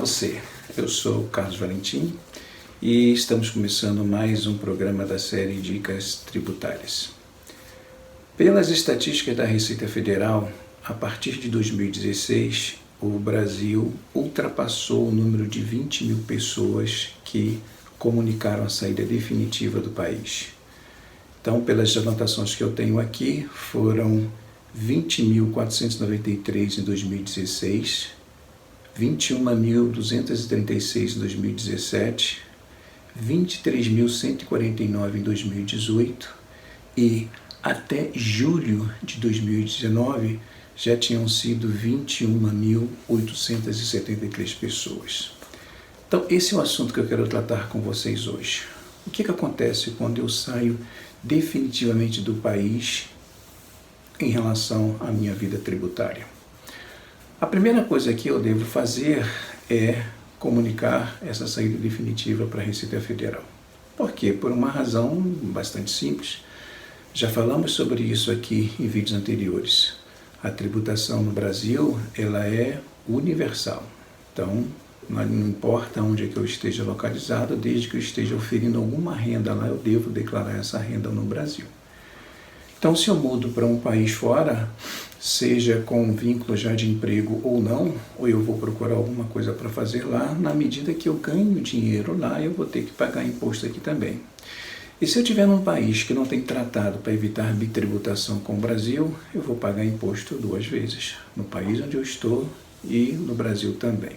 você, eu sou Carlos Valentim e estamos começando mais um programa da série Dicas Tributárias. Pelas estatísticas da Receita Federal, a partir de 2016, o Brasil ultrapassou o número de 20 mil pessoas que comunicaram a saída definitiva do país. Então, pelas anotações que eu tenho aqui, foram 20.493 em 2016, 21.236 em 2017, 23.149 em 2018 e até julho de 2019 já tinham sido 21.873 pessoas. Então, esse é o assunto que eu quero tratar com vocês hoje. O que acontece quando eu saio definitivamente do país em relação à minha vida tributária? A primeira coisa que eu devo fazer é comunicar essa saída definitiva para a Receita Federal. Por quê? Por uma razão bastante simples. Já falamos sobre isso aqui em vídeos anteriores. A tributação no Brasil, ela é universal. Então, não importa onde é que eu esteja localizado, desde que eu esteja oferindo alguma renda lá, eu devo declarar essa renda no Brasil. Então, se eu mudo para um país fora, seja com vínculo já de emprego ou não, ou eu vou procurar alguma coisa para fazer lá, na medida que eu ganho dinheiro lá, eu vou ter que pagar imposto aqui também. E se eu estiver num país que não tem tratado para evitar bitributação com o Brasil, eu vou pagar imposto duas vezes, no país onde eu estou e no Brasil também.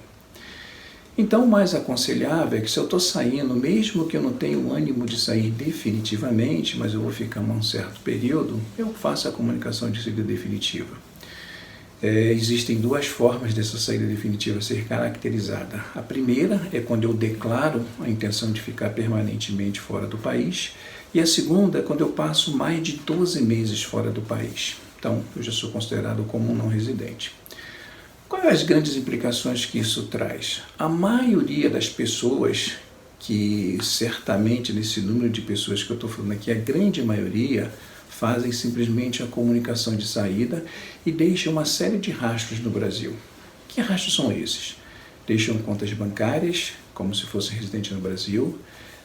Então, o mais aconselhável é que se eu estou saindo, mesmo que eu não tenha o ânimo de sair definitivamente, mas eu vou ficar um certo período, eu faço a comunicação de saída definitiva. Existem duas formas dessa saída definitiva ser caracterizada. A primeira é quando eu declaro a intenção de ficar permanentemente fora do país, e a segunda é quando eu passo mais de 12 meses fora do país. Então, eu já sou considerado como um não residente. Quais as grandes implicações que isso traz? A maioria das pessoas, que certamente nesse número de pessoas que eu estou falando aqui, a grande maioria, fazem simplesmente a comunicação de saída e deixam uma série de rastros no Brasil. Que rastros são esses? Deixam contas bancárias, como se fosse residente no Brasil,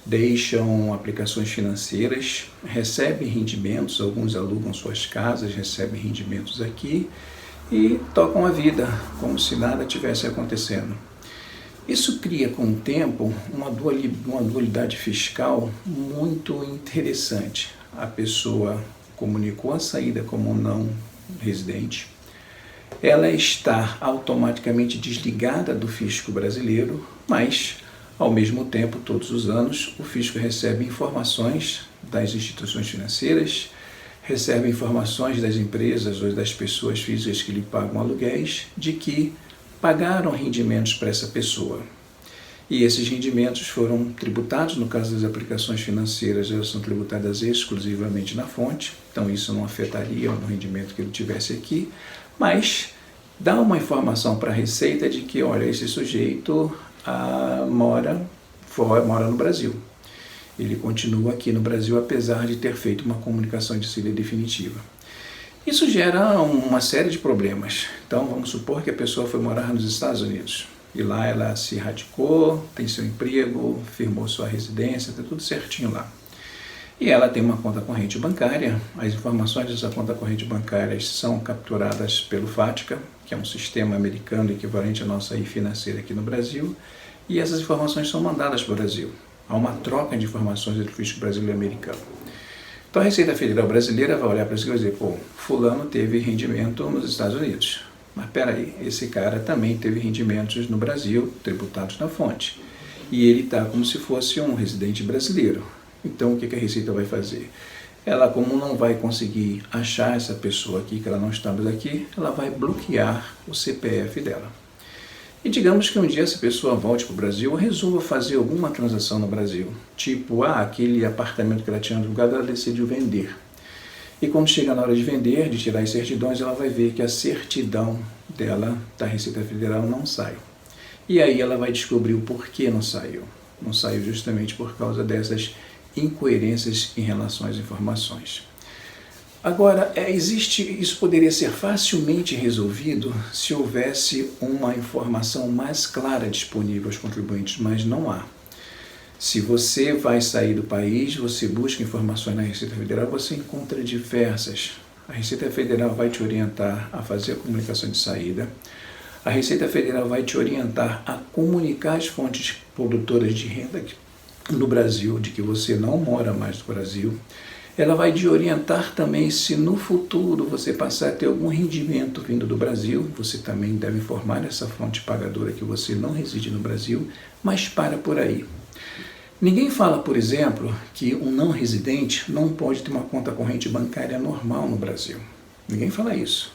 deixam aplicações financeiras, recebem rendimentos, alguns alugam suas casas, recebem rendimentos aqui, e tocam a vida, como se nada tivesse acontecendo. Isso cria, com o tempo, uma dualidade fiscal muito interessante. A pessoa comunicou a saída como não residente, ela está automaticamente desligada do fisco brasileiro, mas, ao mesmo tempo, todos os anos, o fisco recebe informações das instituições financeiras, recebe informações das empresas ou das pessoas físicas que lhe pagam aluguéis de que pagaram rendimentos para essa pessoa. E esses rendimentos foram tributados, no caso das aplicações financeiras, elas são tributadas exclusivamente na fonte, então isso não afetaria o rendimento que ele tivesse aqui, mas dá uma informação para a Receita de que, olha, esse sujeito mora no Brasil. Ele continua aqui no Brasil, apesar de ter feito uma comunicação de saída definitiva. Isso gera uma série de problemas. Então, vamos supor que a pessoa foi morar nos Estados Unidos. E lá ela se radicou, tem seu emprego, firmou sua residência, está tudo certinho lá. E ela tem uma conta corrente bancária. As informações dessa conta corrente bancária são capturadas pelo FATCA, que é um sistema americano equivalente à nossa financeira aqui no Brasil. E essas informações são mandadas para o Brasil. Há uma troca de informações entre o fisco brasileiro e americano. Então a Receita Federal brasileira vai olhar para isso e vai dizer, pô, fulano teve rendimento nos Estados Unidos. Mas peraí, esse cara também teve rendimentos no Brasil, tributados na fonte. E ele está como se fosse um residente brasileiro. Então o que a Receita vai fazer? Ela, como não vai conseguir achar essa pessoa aqui, que ela não está mais aqui, ela vai bloquear o CPF dela. E digamos que um dia essa pessoa volte para o Brasil ou resolva fazer alguma transação no Brasil. Tipo, aquele apartamento que ela tinha alugado, ela decidiu vender. E quando chega na hora de vender, de tirar as certidões, ela vai ver que a certidão dela, da Receita Federal, não sai. E aí ela vai descobrir o porquê não saiu. Não saiu justamente por causa dessas incoerências em relação às informações. Agora, isso poderia ser facilmente resolvido se houvesse uma informação mais clara disponível aos contribuintes, mas não há. Se você vai sair do país, você busca informações na Receita Federal, você encontra diversas. A Receita Federal vai te orientar a fazer a comunicação de saída. A Receita Federal vai te orientar a comunicar as fontes produtoras de renda no Brasil, de que você não mora mais no Brasil. Ela vai te orientar também se no futuro você passar a ter algum rendimento vindo do Brasil, você também deve informar essa fonte pagadora que você não reside no Brasil, mas para por aí. Ninguém fala, por exemplo, que um não residente não pode ter uma conta corrente bancária normal no Brasil. Ninguém fala isso.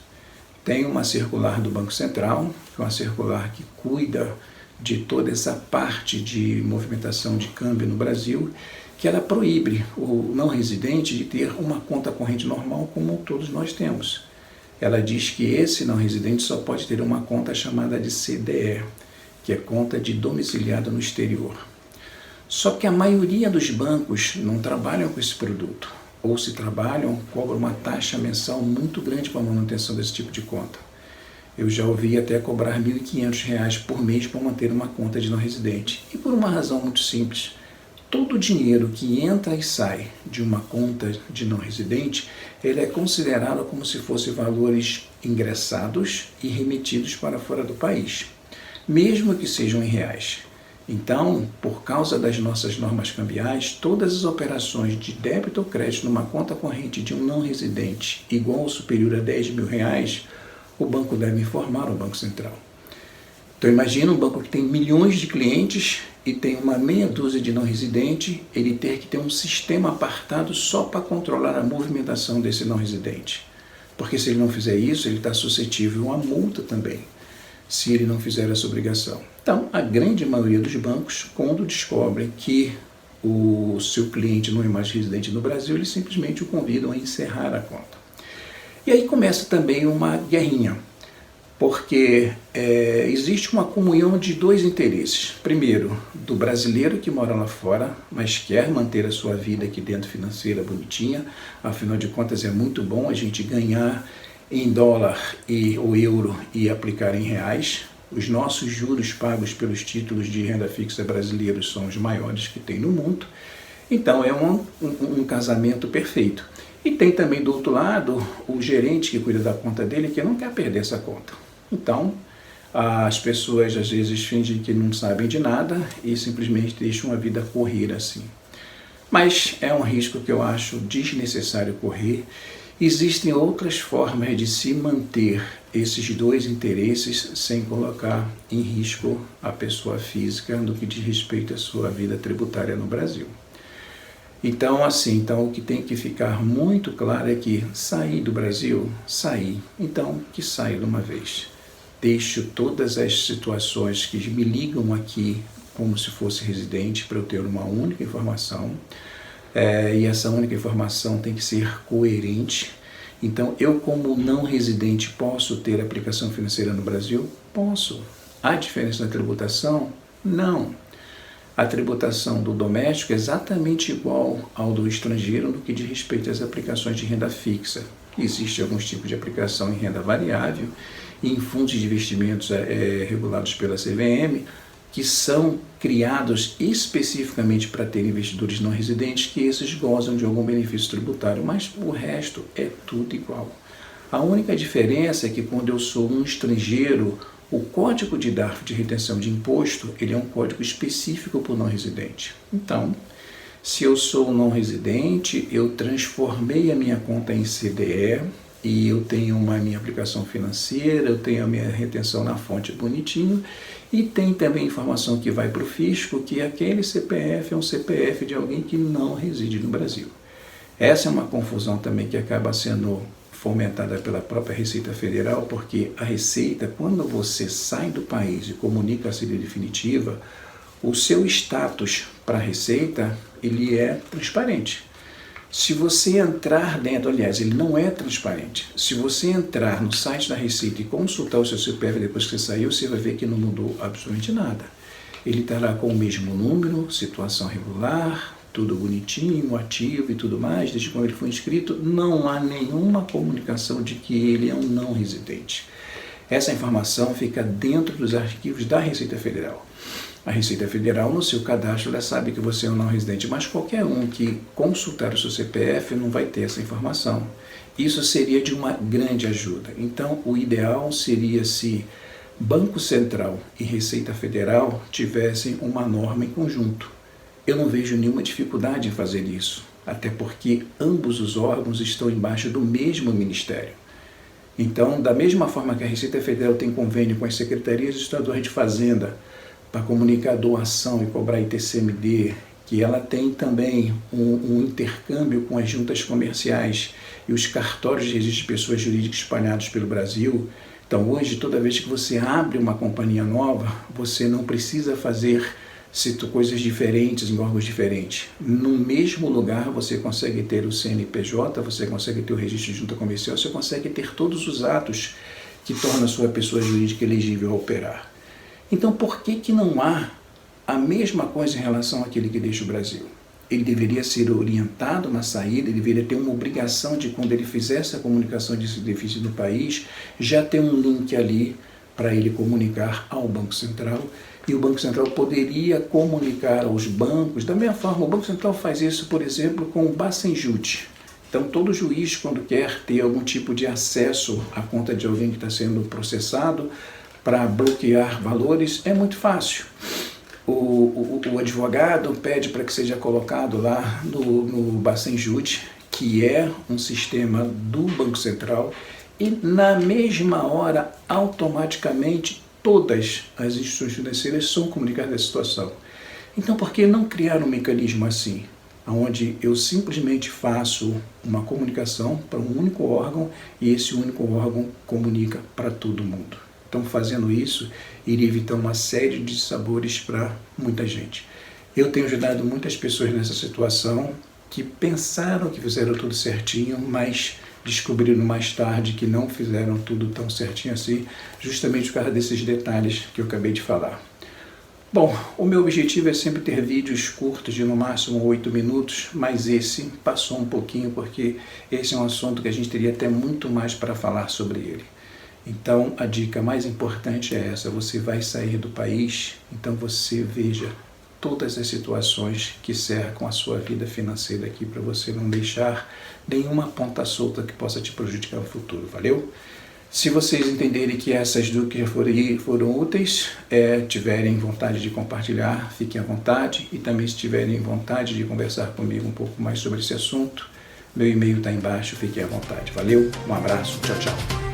Tem uma circular do Banco Central, que é uma circular que cuida de toda essa parte de movimentação de câmbio no Brasil, que ela proíbe o não residente de ter uma conta corrente normal como todos nós temos. Ela diz que esse não residente só pode ter uma conta chamada de CDE, que é conta de domiciliado no exterior. Só que a maioria dos bancos não trabalham com esse produto, ou se trabalham, cobram uma taxa mensal muito grande para a manutenção desse tipo de conta. Eu já ouvi até cobrar R$ 1.500 por mês para manter uma conta de não residente. E por uma razão muito simples, todo o dinheiro que entra e sai de uma conta de não residente, ele é considerado como se fossem valores ingressados e remetidos para fora do país, mesmo que sejam em reais. Então, por causa das nossas normas cambiais, todas as operações de débito ou crédito numa conta corrente de um não residente igual ou superior a R$ 10.000, o banco deve informar ao Banco Central. Então imagina um banco que tem milhões de clientes e tem uma meia dúzia de não residente, ele ter que ter um sistema apartado só para controlar a movimentação desse não residente. Porque se ele não fizer isso, ele está suscetível a multa também, se ele não fizer essa obrigação. Então, a grande maioria dos bancos, quando descobrem que o seu cliente não é mais residente no Brasil, eles simplesmente o convidam a encerrar a conta. E aí começa também uma guerrinha, porque existe uma comunhão de dois interesses. Primeiro, do brasileiro que mora lá fora, mas quer manter a sua vida aqui dentro financeira bonitinha, afinal de contas é muito bom a gente ganhar em dólar ou euro e aplicar em reais. Os nossos juros pagos pelos títulos de renda fixa brasileiros são os maiores que tem no mundo. Então é um casamento perfeito. E tem também do outro lado o gerente que cuida da conta dele que não quer perder essa conta. Então as pessoas às vezes fingem que não sabem de nada e simplesmente deixam a vida correr assim. Mas é um risco que eu acho desnecessário correr. Existem outras formas de se manter esses dois interesses sem colocar em risco a pessoa física no que diz respeito à sua vida tributária no Brasil. Então, o que tem que ficar muito claro é que sair do Brasil, então que saia de uma vez. Deixo todas as situações que me ligam aqui como se fosse residente para eu ter uma única informação. E essa única informação tem que ser coerente. Então, eu como não residente posso ter aplicação financeira no Brasil? Posso. Há diferença na tributação? Não. A tributação do doméstico é exatamente igual ao do estrangeiro no que diz respeito às aplicações de renda fixa. Existem alguns tipos de aplicação em renda variável e em fundos de investimentos regulados pela CVM, que são criados especificamente para ter investidores não residentes, que esses gozam de algum benefício tributário, mas o resto é tudo igual. A única diferença é que quando eu sou um estrangeiro, o código de DARF de retenção de imposto, ele é um código específico para o não residente. Então, se eu sou um não residente, eu transformei a minha conta em CDE, e eu tenho uma minha aplicação financeira, eu tenho a minha retenção na fonte bonitinho, e tem também informação que vai para o fisco, que aquele CPF é um CPF de alguém que não reside no Brasil. Essa é uma confusão também que acaba sendo fomentada pela própria Receita Federal, porque a Receita, quando você sai do país e comunica a saída definitiva, o seu status para a Receita, ele é transparente. Se você entrar dentro, aliás, ele não é transparente. Se você entrar no site da Receita e consultar o seu CPF depois que você saiu, você vai ver que não mudou absolutamente nada. Ele está lá com o mesmo número, situação regular, tudo bonitinho, ativo e tudo mais, desde quando ele foi inscrito, não há nenhuma comunicação de que ele é um não residente. Essa informação fica dentro dos arquivos da Receita Federal. A Receita Federal, no seu cadastro, ela sabe que você é um não residente, mas qualquer um que consultar o seu CPF não vai ter essa informação. Isso seria de uma grande ajuda. Então, o ideal seria se Banco Central e Receita Federal tivessem uma norma em conjunto. Eu não vejo nenhuma dificuldade em fazer isso, até porque ambos os órgãos estão embaixo do mesmo ministério. Então, da mesma forma que a Receita Federal tem convênio com as secretarias estaduais de Fazenda para comunicar doação e cobrar ITCMD, que ela tem também um intercâmbio com as juntas comerciais e os cartórios de registro de pessoas jurídicas espalhados pelo Brasil. Então, hoje, toda vez que você abre uma companhia nova, você não precisa fazer coisas diferentes em órgãos diferentes. No mesmo lugar, você consegue ter o CNPJ, você consegue ter o registro de junta comercial, você consegue ter todos os atos que tornam a sua pessoa jurídica elegível a operar. Então, por que não há a mesma coisa em relação àquele que deixa o Brasil? Ele deveria ser orientado na saída, ele deveria ter uma obrigação de, quando ele fizer essa comunicação de benefício no país, já ter um link ali para ele comunicar ao Banco Central, e o Banco Central poderia comunicar aos bancos. Da mesma forma, o Banco Central faz isso, por exemplo, com o Bacenjut. Então, todo juiz, quando quer ter algum tipo de acesso à conta de alguém que está sendo processado para bloquear valores, é muito fácil. O advogado pede para que seja colocado lá no Bacenjut, que é um sistema do Banco Central, e na mesma hora, automaticamente, todas as instituições financeiras são comunicadas dessa situação. Então, por que não criar um mecanismo assim, onde eu simplesmente faço uma comunicação para um único órgão e esse único órgão comunica para todo mundo? Então, fazendo isso, iria evitar uma série de dissabores para muita gente. Eu tenho ajudado muitas pessoas nessa situação que pensaram que fizeram tudo certinho, mas descobriram mais tarde que não fizeram tudo tão certinho assim, justamente por causa desses detalhes que eu acabei de falar. Bom, o meu objetivo é sempre ter vídeos curtos de no máximo 8 minutos, mas esse passou um pouquinho porque esse é um assunto que a gente teria até muito mais para falar sobre ele. Então, a dica mais importante é essa: você vai sair do país, então você veja todas as situações que cercam a sua vida financeira aqui, para você não deixar nenhuma ponta solta que possa te prejudicar no futuro, valeu? Se vocês entenderem que essas dicas foram úteis, tiverem vontade de compartilhar, fiquem à vontade, e também se tiverem vontade de conversar comigo um pouco mais sobre esse assunto, meu e-mail está embaixo, fiquem à vontade, valeu? Um abraço, tchau, tchau.